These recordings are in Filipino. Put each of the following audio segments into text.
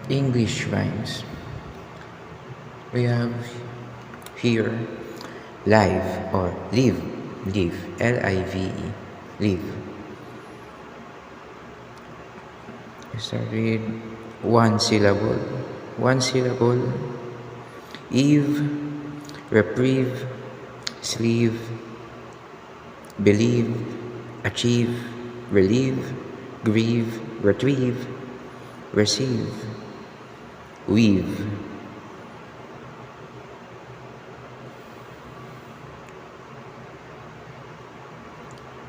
English rhymes. We have here live or live, L-I-V-E, live. Start with one syllable, eve, reprieve, sleeve, believe, achieve, relieve, grieve, retrieve, receive, weave.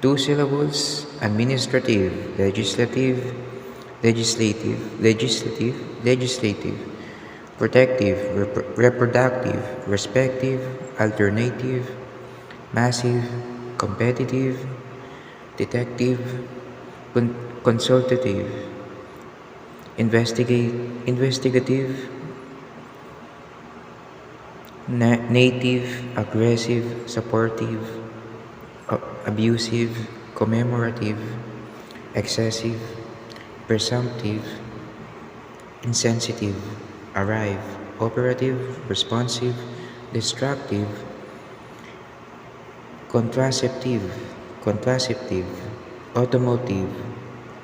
Two syllables, administrative, legislative, protective, reproductive, respective, alternative, massive, competitive, detective, consultative, investigative, native, aggressive, supportive, abusive, commemorative, excessive, presumptive, insensitive, arrive, operative, responsive, destructive, contraceptive, automotive,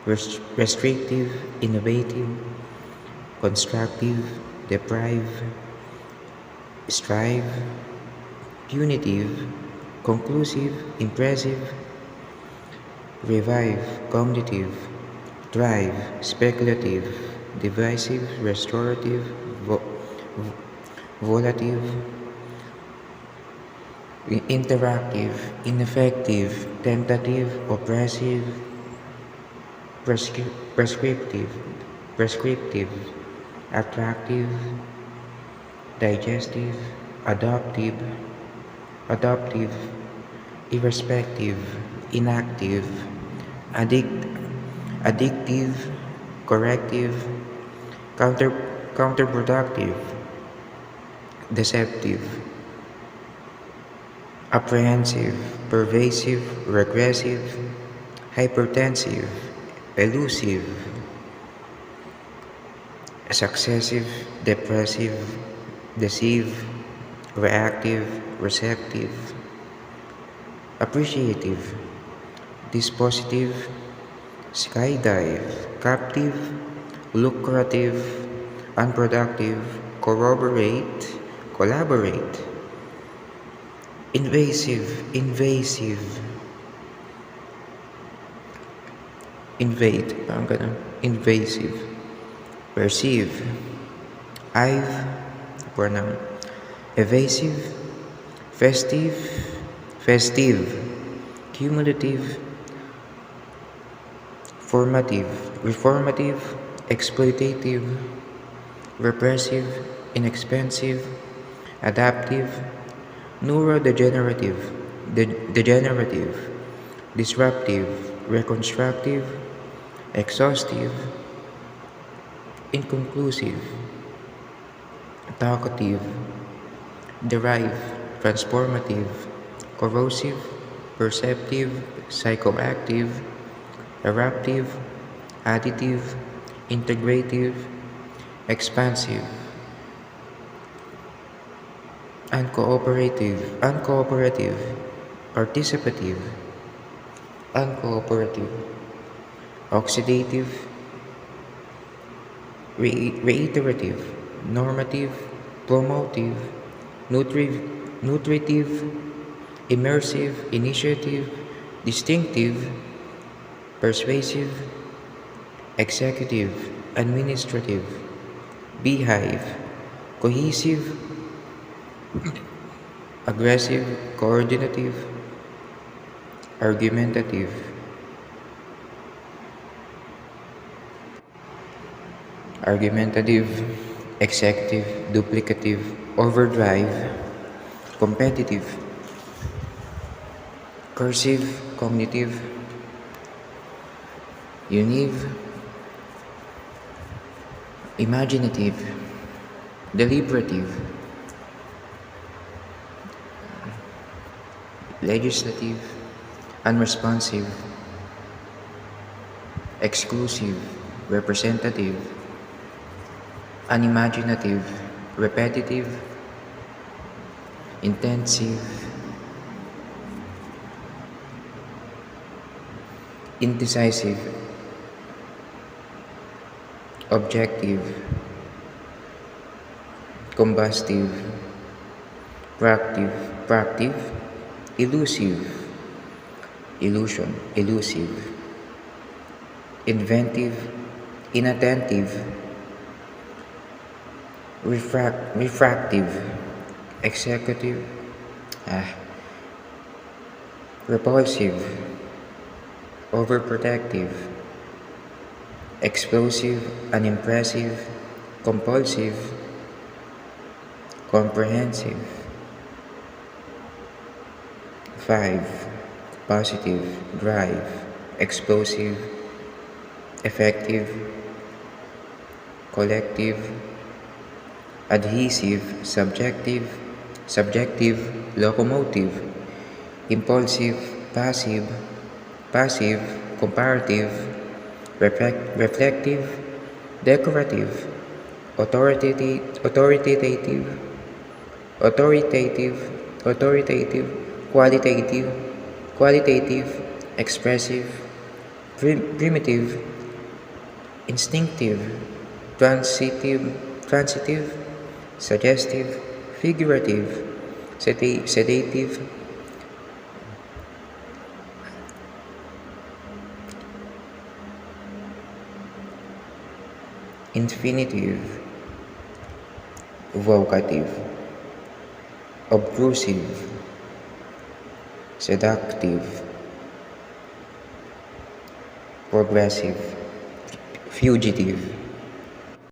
restrictive, innovative, constructive, deprive, strive, punitive, conclusive, impressive, revive, cognitive, thrive, speculative, divisive, restorative, volative, interactive, ineffective, tentative, oppressive, prescriptive, attractive, digestive, adoptive, irrespective, inactive, addictive, corrective, counterproductive, deceptive, apprehensive, pervasive, regressive, hypertensive, elusive, successive, depressive, deceive, reactive, receptive, appreciative, dispositive, skydive, captive, lucrative, unproductive, corroborate, collaborate, invasive, invade, parang ganun, invasive, perceive, pronoun, evasive, festive, cumulative, formative, reformative, exploitative, repressive, inexpensive, adaptive, neurodegenerative, degenerative, disruptive, reconstructive, exhaustive, inconclusive, talkative, derive, transformative, corrosive, perceptive, psychoactive, eruptive, additive, integrative, expansive, uncooperative, participative, oxidative, reiterative, normative, promotive, nutritive, immersive, initiative, distinctive, persuasive, executive, administrative, beehive, cohesive, aggressive, coordinative, argumentative, executive, duplicative, overdrive, competitive, cursive, cognitive, unive, imaginative, deliberative, legislative, unresponsive, exclusive, representative, unimaginative, repetitive, intensive, indecisive, objective, combustive, proactive, elusive, illusion, elusive, inventive, inattentive, refractive, executive, repulsive, overprotective, explosive, unimpressive, compulsive, comprehensive. 5. Positive, drive, explosive, effective, collective, adhesive, subjective, locomotive, impulsive, passive, comparative, reflective, decorative, authoritative, qualitative, expressive, primitive, instinctive, transitive, suggestive, figurative, sedative, infinitive, vocative, obtrusive, seductive, progressive, fugitive,